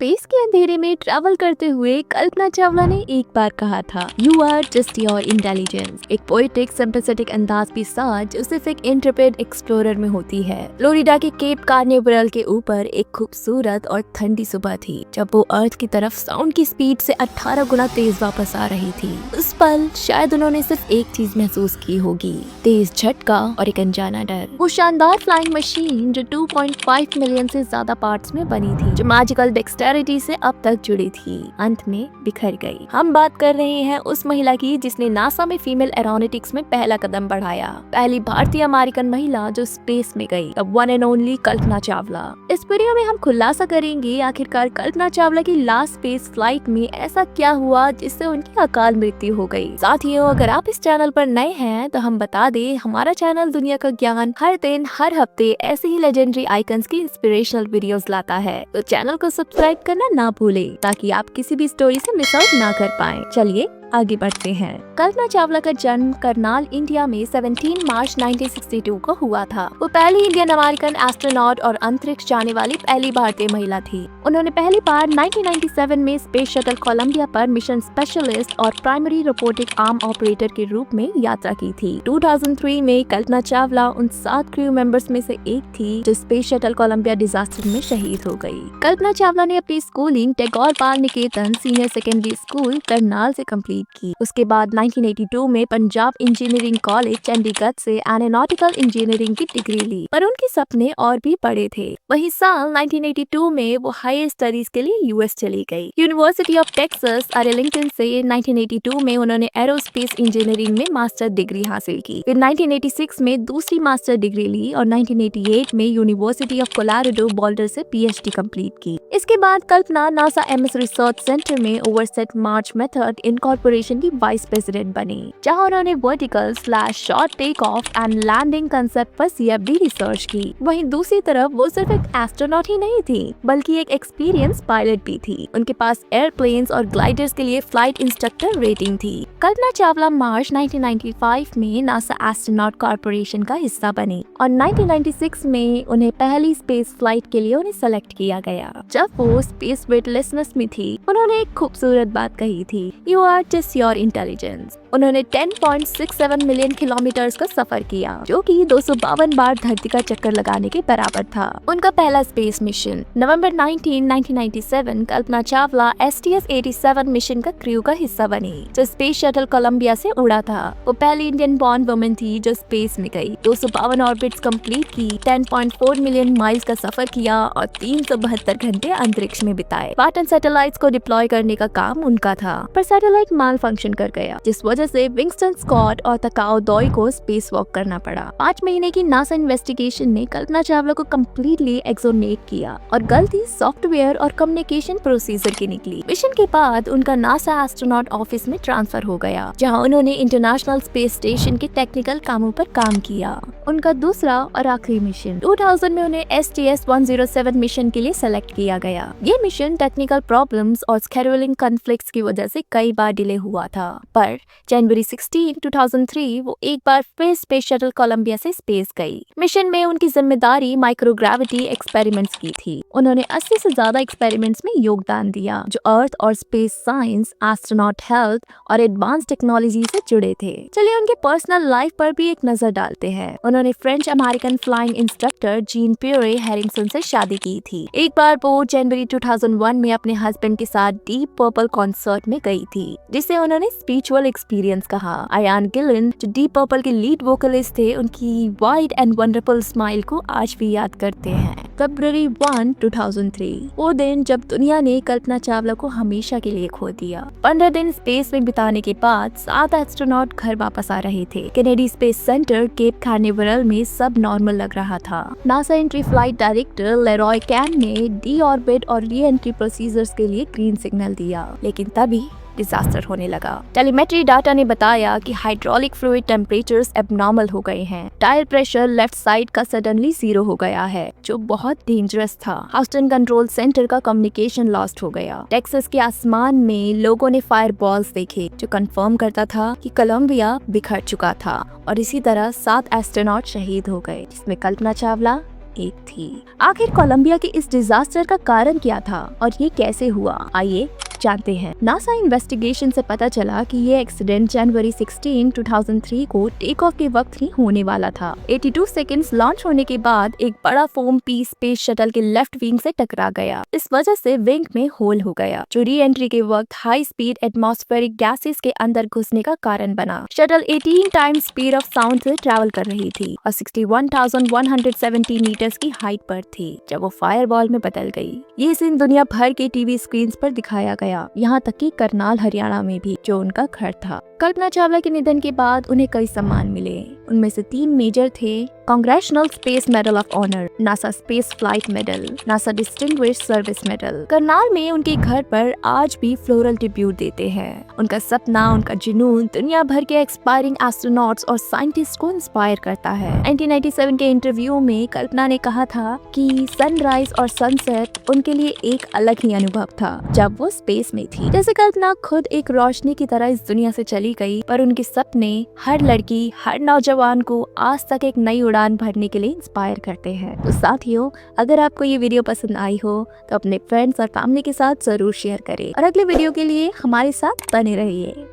Space के अंधेरे में ट्रैवल करते हुए कल्पना चावला ने एक बार कहा था, you are just your intelligence. एक पोएटिक सिंपैथेटिक अंदाज के साथ जो सिर्फ एक इंट्रेपिड एक्सप्लोरर में होती है। फ्लोरिडा के केप कार्निवरल के ऊपर एक खूबसूरत और ठंडी सुबह थी, जब वो अर्थ की तरफ साउंड की स्पीड से 18 गुना तेज वापस आ रही थी। उस पल शायद उन्होंने सिर्फ एक चीज महसूस की होगी, तेज झटका और एक अनजाना डर। वो शानदार फ्लाइंग मशीन जो 2.5 मिलियन से ज्यादा पार्ट्स में बनी थी, जो मैजिकल डेक्सटेरिटी से अब तक जुड़ी थी, अंत में बिखर गई। हम बात कर रहे हैं उस महिला की जिसने नासा में फीमेल एरोनॉटिक्स में पहला कदम बढ़ाया, पहली भारतीय अमेरिकन महिला जो स्पेस में गई, the one and only Kalpana Chawla. इस वीडियो में हम खुलासा करेंगे आखिरकार कल्पना चावला की लास्ट स्पेस फ्लाइट में ऐसा क्या हुआ जिससे उनकी अकाल मृत्यु हो गई। साथियों, अगर आप इस चैनल पर नए हैं तो हम बता दें, हमारा चैनल दुनिया का ज्ञान हर दिन हर हफ्ते ऐसे ही लेजेंडरी आइकन्स की इंस्पिरेशनल वीडियोस लाता है, तो चैनल को सब्सक्राइब करना ना भूलें ताकि आप किसी भी स्टोरी से मिस आउट ना कर पाएं। चलिए आगे बढ़ते हैं। कल्पना चावला का जन्म करनाल, इंडिया में 17 मार्च 1962 को हुआ था। वो पहली इंडियन अमेरिकन एस्ट्रोनॉट और अंतरिक्ष जाने वाली पहली भारतीय महिला थी। उन्होंने पहली बार 1997 में स्पेस शटल कोलंबिया पर मिशन स्पेशलिस्ट और प्राइमरी रोबोटिक आर्म ऑपरेटर के रूप में यात्रा की थी। 2003 में कल्पना चावला उन 7 क्रू मेंबर्स में से एक थी जो स्पेस शटल कोलंबिया डिजास्टर में शहीद हो गई। कल्पना चावला ने अपनी स्कूलिंग टैगोर बाल निकेतन सीनियर सेकेंडरी स्कूल करनाल से कंप्लीट की। उसके बाद 1982 में पंजाब इंजीनियरिंग कॉलेज चंडीगढ़ से एरोनॉटिकल इंजीनियरिंग की डिग्री ली, पर उनके सपने और भी बड़े थे। वही साल 1982 में वो हायर स्टडीज के लिए यूएस चली गई। यूनिवर्सिटी ऑफ टेक्सास आर्लिंगटन से 1982 में उन्होंने एरोस्पेस इंजीनियरिंग में मास्टर डिग्री हासिल की। फिर 1986 में दूसरी मास्टर डिग्री ली और 1988 में यूनिवर्सिटी ऑफ कोलोराडो बोल्डर से पीएचडी कंप्लीट की। इसके बाद Kalpana NASA Ames research centre में ओवरसेट मार्च मेथड इनकॉर्पोरेशन की वाइस प्रेसिडेंट बनी, जहां उन्होंने vertical slash short take off and landing concept पर सीएफडी रिसर्च की। वहीं दूसरी तरफ वो सिर्फ एक एस्ट्रोनॉट ही नहीं थी, बल्कि एक एक्सपीरियंस पायलट भी थी। उनके पास एयरप्लेन्स और ग्लाइडर्स के लिए फ्लाइट इंस्ट्रक्टर रेटिंग थी। कल्पना चावला मार्च 1995 में नासा एस्ट्रोनॉट कॉर्पोरेशन का हिस्सा बनी और 1996 में उन्हें पहली स्पेस फ्लाइट के लिए उन्हें सेलेक्ट किया गया। जब वो स्पेस वेटलेसनेस में थी, उन्होंने एक खूबसूरत बात कही थी, you are just your intelligence. उन्होंने 10.67 मिलियन किलोमीटर्स का सफर किया, जो कि 252 बार धरती का चक्कर लगाने के बराबर था। उनका पहला स्पेस मिशन नवंबर 19, 1997 कल्पना चावला STS-87 मिशन का क्रू का हिस्सा बनी, जो स्पेस शटल कोलंबिया से उड़ा था। वो पहली इंडियन बॉर्न वुमन थी जो स्पेस में गई, 252 ऑर्बिट्स कंप्लीट की, 10.4 मिलियन माइल्स का सफर किया और 372 घंटे अंतरिक्ष में बिताए। स्पार्टन सैटेलाइट्स को डिप्लॉय करने का काम उनका था, पर सैटेलाइट माल फंक्शन कर गया, जिस वजह से विंगस्टन स्कॉट और तकाओ दोई को स्पेस वॉक करना पड़ा। 5 महीने की नासा इन्वेस्टिगेशन ने कल्पना चावला को कम्प्लीटली एक्सोनेट किया और गलती सॉफ्टवेयर और कम्युनिकेशन प्रोसीजर की निकली। मिशन के बाद उनका नासा एस्ट्रोनॉट ऑफिस में ट्रांसफर हो गया, जहां उन्होंने इंटरनेशनल स्पेस स्टेशन के टेक्निकल कामों पर काम किया। उनका दूसरा और आखिरी मिशन 2000 में उन्हें STS-107 मिशन के लिए सेलेक्ट किया गया। ये मिशन टेक्निकल प्रॉब्लम्स और शेड्यूलिंग कॉन्फ्लिक्ट्स की वजह से कई बार डिले हुआ था, पर जनवरी 16, 2003 वो एक बार फिर स्पेस शटल कोलंबिया से स्पेस गई। मिशन में उनकी जिम्मेदारी माइक्रोग्रेविटी एक्सपेरिमेंट्स की थी। उन्होंने 80 से ज्यादा एक्सपेरिमेंट्स में योगदान दिया, जो अर्थ और स्पेस साइंस, एस्ट्रोनॉट हेल्थ और एडवांस टेक्नोलॉजी से जुड़े थे। चलिए उनके पर्सनल लाइफ पर भी एक नजर डालते हैं। उन्होंने French American flying instructor Jean Pierre हैरिंगसन से शादी की थी। एक बार वो जनवरी 2001 में अपने हस्बैंड के साथ डीप पर्पल कॉन्सर्ट में गई थी, जिसे उन्होंने स्पिरिचुअल एक्सपीरियंस कहा। आयान गिलन जो डीप पर्पल के लीड वोकलिस्ट थे, उनकी वाइड एंड वंडरफुल स्माइल को आज भी याद करते हैं। फरवरी 1, 2003 वो दिन जब दुनिया ने कल्पना चावला को हमेशा के लिए खो दिया। 15 दिन स्पेस में बिताने के बाद 7 एस्ट्रोनॉट घर वापस आ रहे थे। कैनेडी स्पेस सेंटर केप कार्निवरल में सब नॉर्मल लग रहा था। NASA entry flight director Leroy can ने डी ऑर्बिट और री एंट्री प्रोसीजर्स के लिए ग्रीन सिग्नल दिया, लेकिन तभी डिजास्टर होने लगा। टेलीमेट्री डाटा ने बताया कि हाइड्रोलिक फ्लूइड टेम्परेचर्स एबनॉर्मल हो गए हैं। टायर प्रेशर लेफ्ट साइड का सडनली 0 हो गया है, जो बहुत डेंजरस था। ह्यूस्टन कंट्रोल सेंटर का कम्युनिकेशन लॉस्ट हो गया। टेक्सास के आसमान में लोगों ने फायर बॉल्स देखे, जो कंफर्म करता था कि कोलंबिया बिखर चुका था और इसी तरह 7 एस्ट्रोनॉट शहीद हो गए, जिसमें कल्पना चावला एक थी। आखिर कोलंबिया के इस डिजास्टर का कारण क्या था और ये कैसे हुआ, आइए जानते हैं। नासा इन्वेस्टिगेशन से पता चला कि ये एक्सीडेंट जनवरी 16, 2003 को टेक ऑफ के वक्त ही होने वाला था। 82 सेकंड्स लॉन्च होने के बाद एक बड़ा फोम पीस स्पेस शटल के लेफ्ट विंग से टकरा गया। इस वजह से विंग में होल हो गया, जो री एंट्री के वक्त हाई स्पीड एटमॉस्फेरिक गैसेस के अंदर घुसने का कारण बना। Shuttle 18 times speed of sound से ट्रैवल कर रही थी और 61,170 मीटर्स की हाइट पर थी जब वो फायरबॉल में बदल गई। ये सीन दुनिया भर के टीवी स्क्रीन पर दिखाया गया, यहाँ तक कि करनाल हरियाणा में भी, जो उनका घर था। कल्पना चावला के निधन के बाद उन्हें कई सम्मान मिले। उनमें से 3 मेजर थे: Congressional Space Medal of Honor, NASA Space Flight Medal, NASA Distinguished Service Medal. Karnal में उनके घर पर आज भी फ्लोरल ट्रिब्यूट देते हैं। उनका सपना, उनका जुनून दुनिया भर के एक्सपायरिंग एस्ट्रोनॉट्स और साइंटिस्ट को इंस्पायर करता है। 1997 के इंटरव्यू में कल्पना ने कहा था कि सनराइज और सनसेट उनके लिए एक अलग ही अनुभव था जब वो स्पेस में थी। जैसे कल्पना खुद एक रोशनी की तरह इस दुनिया से चली गई, पर उनके सपने हर लड़की, हर नौजवान को आज तक एक नई उड़ान भरने के लिए इंस्पायर करते हैं। तो साथियों, अगर आपको ये वीडियो पसंद आई हो तो अपने फ्रेंड्स और फैमिली के साथ जरूर शेयर करें और अगले वीडियो के लिए हमारे साथ बने रहिए।